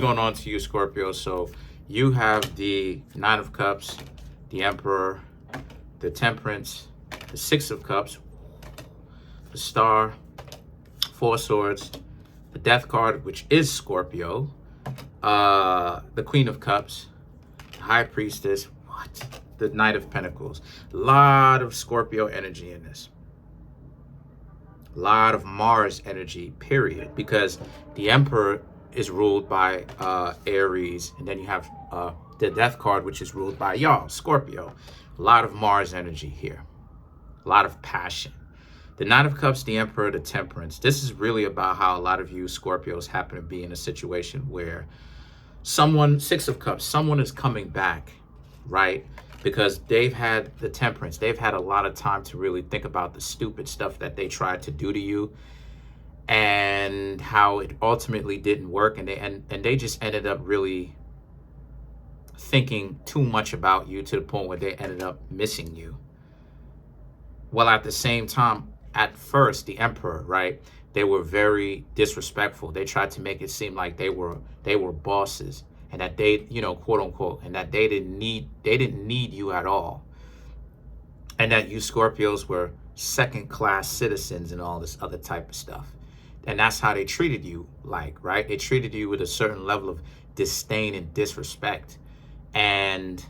Going on to you, Scorpio. So you have the Nine of Cups, the Emperor, the Temperance, the Six of Cups, the Star, Four of Swords, the Death card, which is Scorpio, the Queen of Cups, the High Priestess, the Knight of Pentacles. A lot of Scorpio energy in this. A lot of Mars energy, period. Because the Emperor is ruled by Aries, and then you have the Death card, which is ruled by y'all, Scorpio. A lot of Mars energy here. A lot of passion. The Knight of Cups, the Emperor, the Temperance. This is really about how a lot of you Scorpios happen to be in a situation where someone, Six of Cups, someone is coming back, right? Because they've had the Temperance. They've had a lot of time to really think about the stupid stuff that they tried to do to you and how it ultimately didn't work. And they just ended up really thinking too much about you to the point where they ended up missing you. Well, at the same time, at first, the Emperor, right? They were very disrespectful. They tried to make it seem like they were bosses, and that they, you know, quote unquote, and that they didn't need you at all. And that you Scorpios were second-class citizens and all this other type of stuff. And that's how they treated you, like, right? They treated you with a certain level of disdain and disrespect. And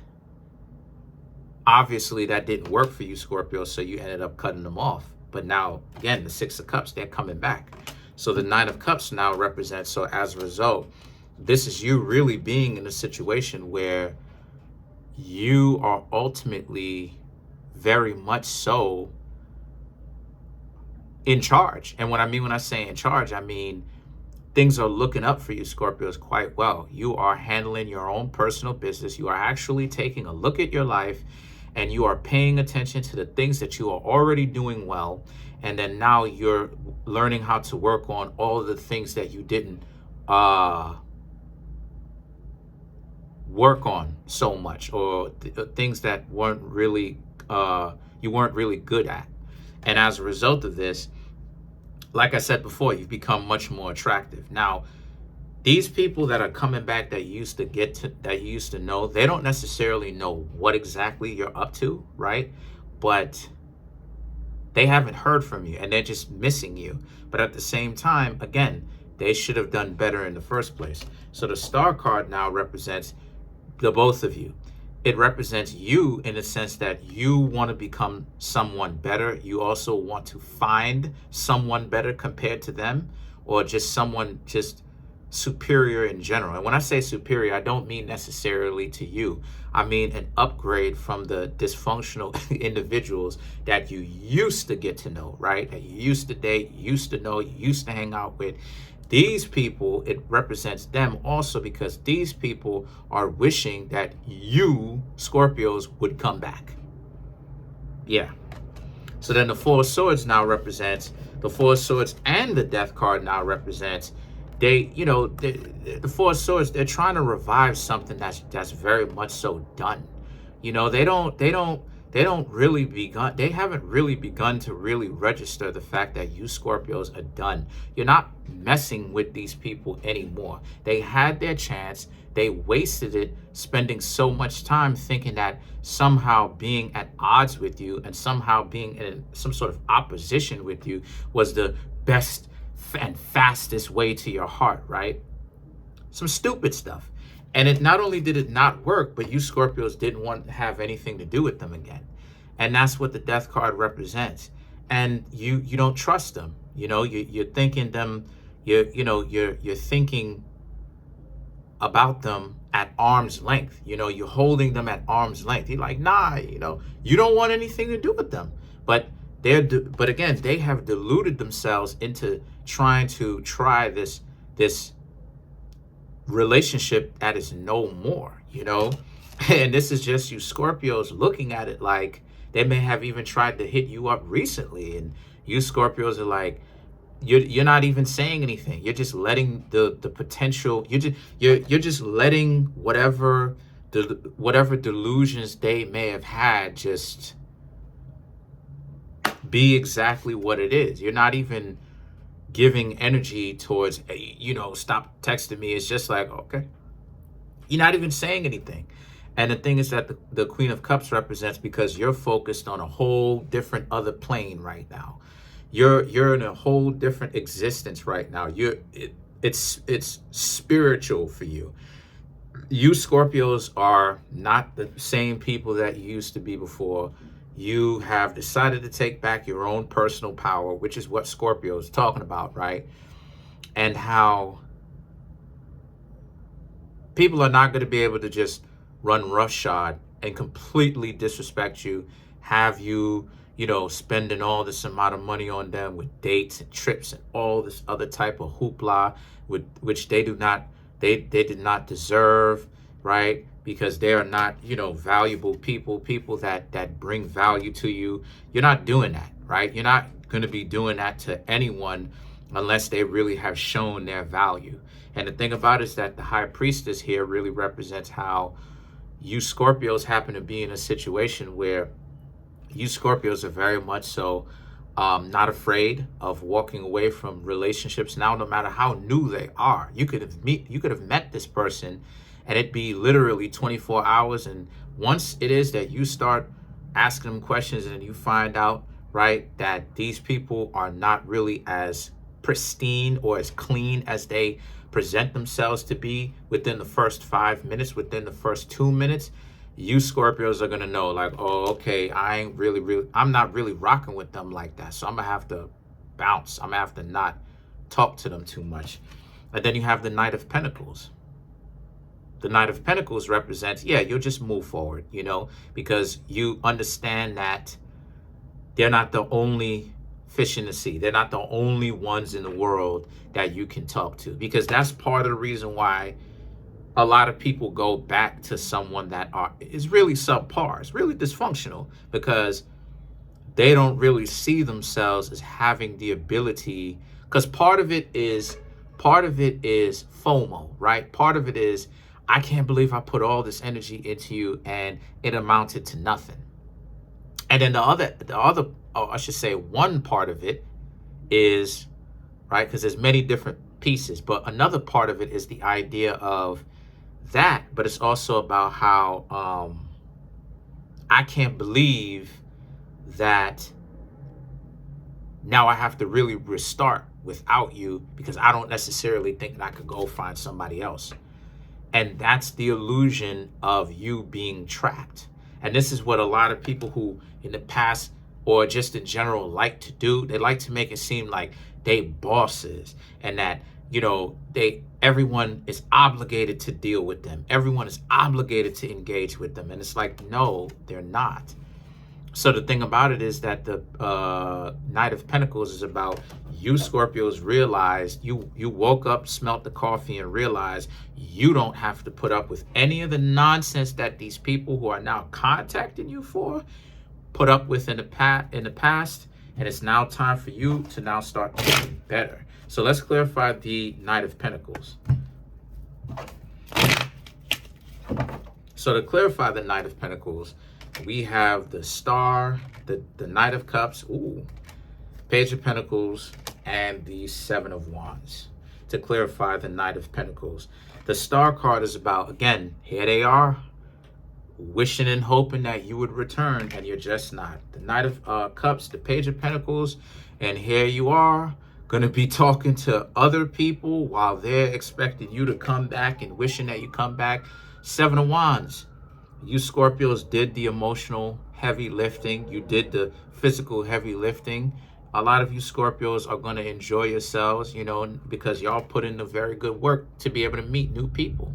obviously that didn't work for you, Scorpio, so you ended up cutting them off. But now, again, the Six of Cups, they're coming back. So the Nine of Cups now represents, so as a result, this is you really being in a situation where you are ultimately very much so in charge. And what I mean when I say in charge, I mean things are looking up for you, Scorpios, quite well. You are handling your own personal business. You are actually taking a look at your life, and you are paying attention to the things that you are already doing well. And then now you're learning how to work on all of the things that you didn't work on so much, or things that weren't really, you weren't really good at. And as a result of this, like I said before, you've become much more attractive. Now, these people that are coming back that you used to know, they don't necessarily know what exactly you're up to, right? But they haven't heard from you, and they're just missing you. But at the same time, again, they should have done better in the first place. So the Star card now represents the both of you. It represents you in the sense that you want to become someone better. You also want to find someone better compared to them, or just someone just superior in general. And when I say superior, I don't mean necessarily to you. I mean an upgrade from the dysfunctional individuals that you used to get to know, right? That you used to date, used to know, you used to hang out with. These people, it represents them also, because these people are wishing that you, Scorpios, would come back. Yeah. So then the Four of Swords now represents, the Four of Swords and the Death card now represents, they, you know, the Four of Swords, they're trying to revive something that's very much so done. You know, they haven't really begun to really register the fact that you Scorpios are done. You're not messing with these people anymore. They had their chance. They wasted it spending so much time thinking that somehow being at odds with you and somehow being in some sort of opposition with you was the best and fastest way to your heart, right? Some stupid stuff. And it not only did it not work, but you Scorpios didn't want to have anything to do with them again. And that's what the Death card represents. And you don't trust them. You know, you're thinking them, you're thinking about them at arm's length. You know, you're holding them at arm's length. You're like, nah, you know, you don't want anything to do with them. But again, they have deluded themselves into try this relationship that is no more, you know. And this is just you Scorpios looking at it like they may have even tried to hit you up recently, and you Scorpios are like, you're not even saying anything. You're just letting the potential, you're just letting whatever delusions they may have had just be exactly what it is. You're not even giving energy towards, stop texting me. It's just like, okay, you're not even saying anything. And the thing is that the Queen of Cups represents, because you're focused on a whole different other plane right now. You're in a whole different existence right now. It's spiritual for you. You Scorpios are not the same people that you used to be before. You have decided to take back your own personal power, which is what Scorpio is talking about, right? And how people are not going to be able to just run roughshod and completely disrespect you, have you, spending all this amount of money on them with dates and trips and all this other type of hoopla, which they did not deserve, right? Because they are not, valuable people that bring value to you. You're not doing that, right? You're not going to be doing that to anyone unless they really have shown their value. And the thing about it is that the High Priestess here really represents how you Scorpios happen to be in a situation where you Scorpios are very much so not afraid of walking away from relationships now, no matter how new they are. You could have met this person and it'd be literally 24 hours. And once it is that you start asking them questions and you find out, right, that these people are not really as pristine or as clean as they present themselves to be within the first 5 minutes, within the first 2 minutes, you Scorpios are going to know, like, oh, okay, I'm not really rocking with them like that. So I'm going to have to bounce. I'm going to have to not talk to them too much. And then you have the Knight of Pentacles. The Knight of Pentacles represents, you'll just move forward, because you understand that they're not the only fish in the sea. They're not the only ones in the world that you can talk to, because that's part of the reason why a lot of people go back to someone that is really subpar. It's really dysfunctional, because they don't really see themselves as having the ability, because part of it is FOMO, right? Part of it is, I can't believe I put all this energy into you and it amounted to nothing. And then one part of it is, right, because there's many different pieces, but another part of it is the idea of that, but it's also about how I can't believe that now I have to really restart without you, because I don't necessarily think that I could go find somebody else. And that's the illusion of you being trapped. And this is what a lot of people who in the past or just in general like to do. They like to make it seem like they bosses and that, everyone is obligated to deal with them. Everyone is obligated to engage with them. And it's like, no, they're not. So the thing about it is that the Knight of Pentacles is about you Scorpios realized, you woke up, smelt the coffee, and realized you don't have to put up with any of the nonsense that these people who are now contacting you for put up with in the past. And it's now time for you to now start getting better. So let's clarify the Knight of Pentacles. So to clarify the Knight of Pentacles, we have the Star, the Knight of Cups, Page of Pentacles, and the Seven of Wands. To clarify the Knight of Pentacles, the Star card is about, again, here they are, wishing and hoping that you would return, and you're just not. The Knight of Cups, the Page of Pentacles, and here you are, going to be talking to other people while they're expecting you to come back and wishing that you come back. Seven of Wands. You Scorpios did the emotional heavy lifting. You did the physical heavy lifting. A lot of you Scorpios are going to enjoy yourselves, because y'all put in the very good work to be able to meet new people.